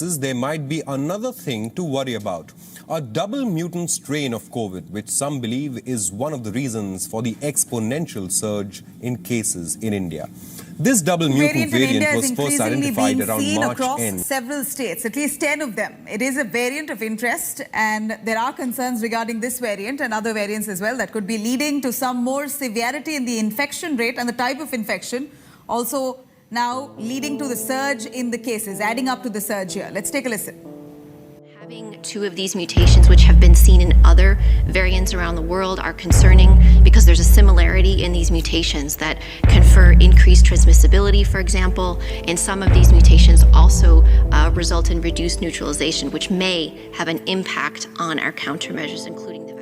there might be another thing to worry about. A double mutant strain of COVID, which some believe is one of the reasons for the exponential surge in cases in India. This double mutant variant was first identified around March end. Several states, at least 10 of them. It is a variant of interest, and there are concerns regarding this variant and other variants as well that could be leading to some more severity in the infection rate and the type of infection. Also, now leading to the surge in the cases, adding up to the surge here. Let's take a listen. Having two of these mutations, which have been seen in other variants around the world, are concerning because there's a similarity in these mutations that confer increased transmissibility, for example, and some of these mutations also result in reduced neutralization, which may have an impact on our countermeasures, including the vaccine.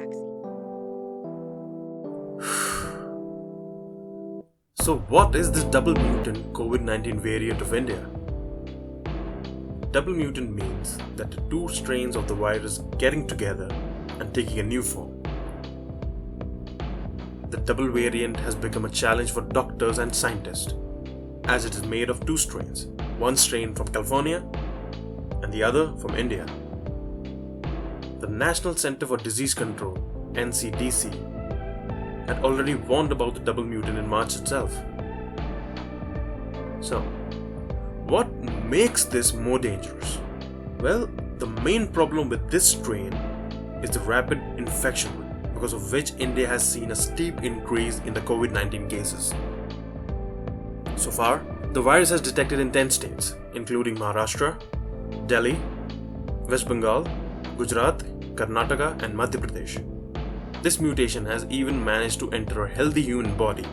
So what is this double mutant COVID-19 variant of India? Double mutant means that the two strains of the virus getting together and taking a new form. The double variant has become a challenge for doctors and scientists, as it is made of two strains, one strain from California and the other from India. The National Center for Disease Control, NCDC, had already warned about the double mutant in March itself. So, what makes this more dangerous? Well, the main problem with this strain is the rapid infection rate, because of which India has seen a steep increase in the COVID-19 cases. So far, the virus has detected in 10 states, including Maharashtra, Delhi, West Bengal, Gujarat, Karnataka, and Madhya Pradesh. This mutation has even managed to enter a healthy human body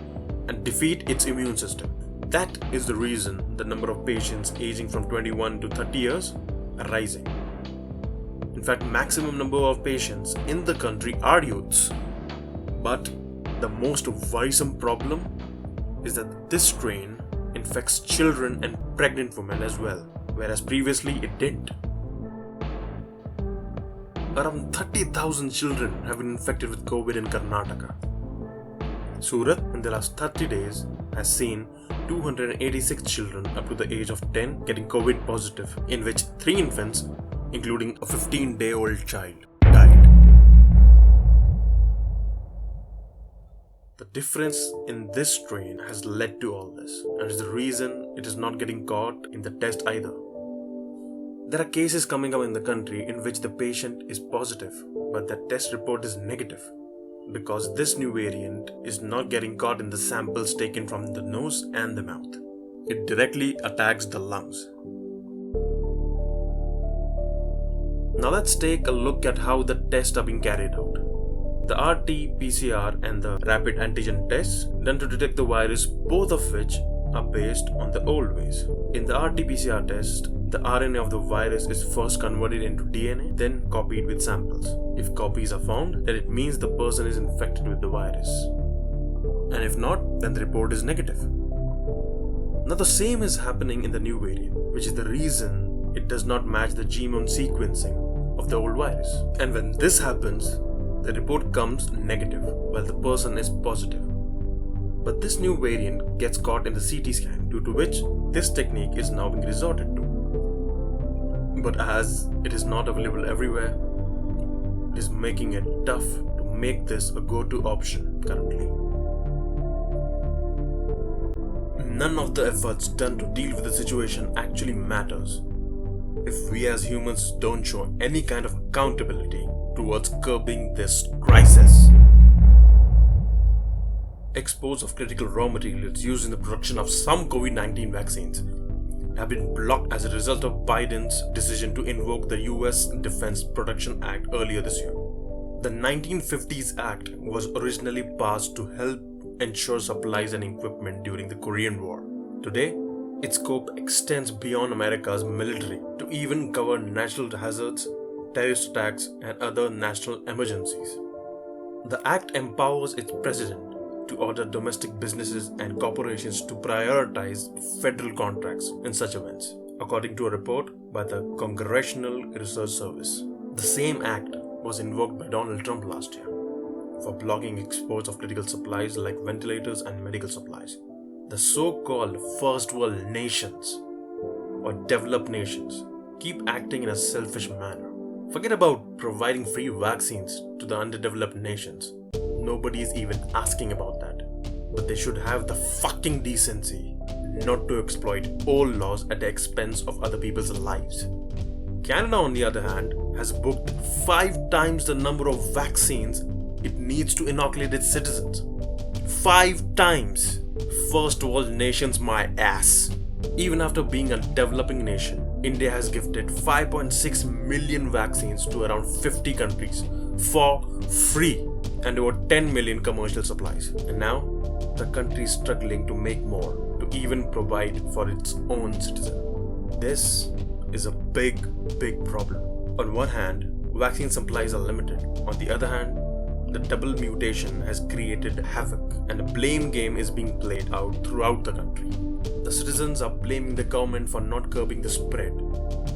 and defeat its immune system. That is the reason the number of patients aging from 21 to 30 years are rising. In fact, maximum number of patients in the country are youths. But the most worrisome problem is that this strain infects children and pregnant women as well, whereas previously it didn't. Around 30,000 children have been infected with COVID in Karnataka. Surat, in the last 30 days, has seen 286 children up to the age of 10 getting COVID positive, in which 3 infants, including a 15-day-old child, died. The difference in this strain has led to all this, and is the reason it is not getting caught in the test either. There are cases coming up in the country in which the patient is positive, but the test report is negative, because this new variant is not getting caught in the samples taken from the nose and the mouth. It directly attacks the lungs. Now let's take a look at how the tests are being carried out. The RT-PCR and the rapid antigen tests done to detect the virus, both of which are based on the old ways. In the RT-PCR test, the RNA of the virus is first converted into DNA, then copied with samples. If copies are found, then it means the person is infected with the virus. And if not, then the report is negative. Now the same is happening in the new variant, which is the reason it does not match the genome sequencing of the old virus. And when this happens, the report comes negative, while the person is positive. But this new variant gets caught in the CT scan, due to which this technique is now being resorted to. But as it is not available everywhere, it is making it tough to make this a go-to option currently. None of the efforts done to deal with the situation actually matters if we as humans don't show any kind of accountability towards curbing this crisis. Exports of critical raw materials used in the production of some COVID-19 vaccines have been blocked as a result of Biden's decision to invoke the US Defense Production Act earlier this year. The 1950s Act was originally passed to help ensure supplies and equipment during the Korean War. Today, its scope extends beyond America's military to even cover natural hazards, terrorist attacks, and other national emergencies. The Act empowers its president to order domestic businesses and corporations to prioritize federal contracts in such events, according to a report by the Congressional Research Service. The same act was invoked by Donald Trump last year for blocking exports of critical supplies like ventilators and medical supplies. The so-called first world nations or developed nations keep acting in a selfish manner. Forget about providing free vaccines to the underdeveloped nations. Nobody is even asking about that. But they should have the fucking decency not to exploit all laws at the expense of other people's lives. Canada, on the other hand, has booked 5 times the number of vaccines it needs to inoculate its citizens. 5 times! First world nations, my ass. Even after being a developing nation, India has gifted 5.6 million vaccines to around 50 countries for free and over 10 million commercial supplies. And now, the country is struggling to make more to even provide for its own citizens. This is a big problem. On one hand, vaccine supplies are limited. On the other hand, the double mutation has created havoc and a blame game is being played out throughout the country. The citizens are blaming the government for not curbing the spread.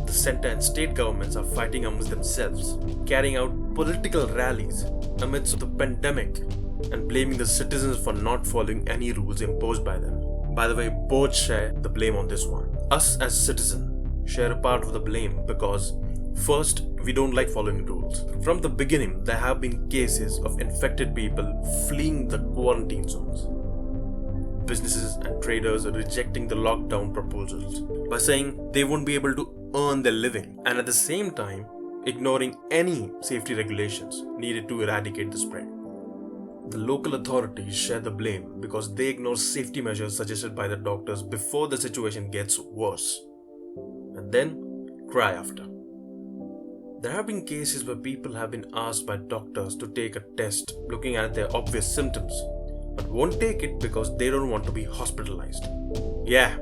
The center and state governments are fighting amongst themselves, carrying out political rallies amidst the pandemic and blaming the citizens for not following any rules imposed by them. By the way, both share the blame on this one. Us as citizens share a part of the blame because first, we don't like following rules. From the beginning, there have been cases of infected people fleeing the quarantine zones. Businesses and traders are rejecting the lockdown proposals by saying they won't be able to earn their living, and at the same time, ignoring any safety regulations needed to eradicate the spread. The local authorities share the blame because they ignore safety measures suggested by the doctors before the situation gets worse, and then cry after. There have been cases where people have been asked by doctors to take a test looking at their obvious symptoms, but won't take it because they don't want to be hospitalized. Yeah,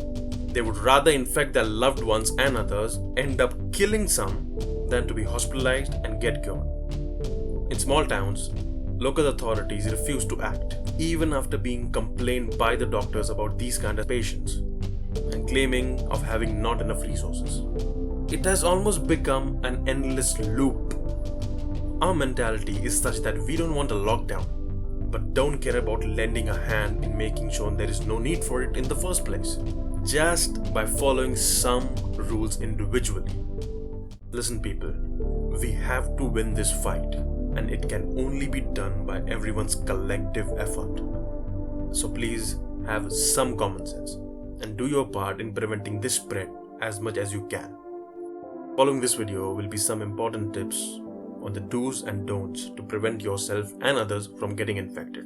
they would rather infect their loved ones and others, end up killing some, than to be hospitalized and get cured. In small towns, local authorities refuse to act, even after being complained by the doctors about these kind of patients, and claiming of having not enough resources. It has almost become an endless loop. Our mentality is such that we don't want a lockdown, but don't care about lending a hand in making sure there is no need for it in the first place, just by following some rules individually. Listen people, we have to win this fight, and it can only be done by everyone's collective effort. So please have some common sense and do your part in preventing this spread as much as you can. Following this video will be some important tips on the do's and don'ts to prevent yourself and others from getting infected.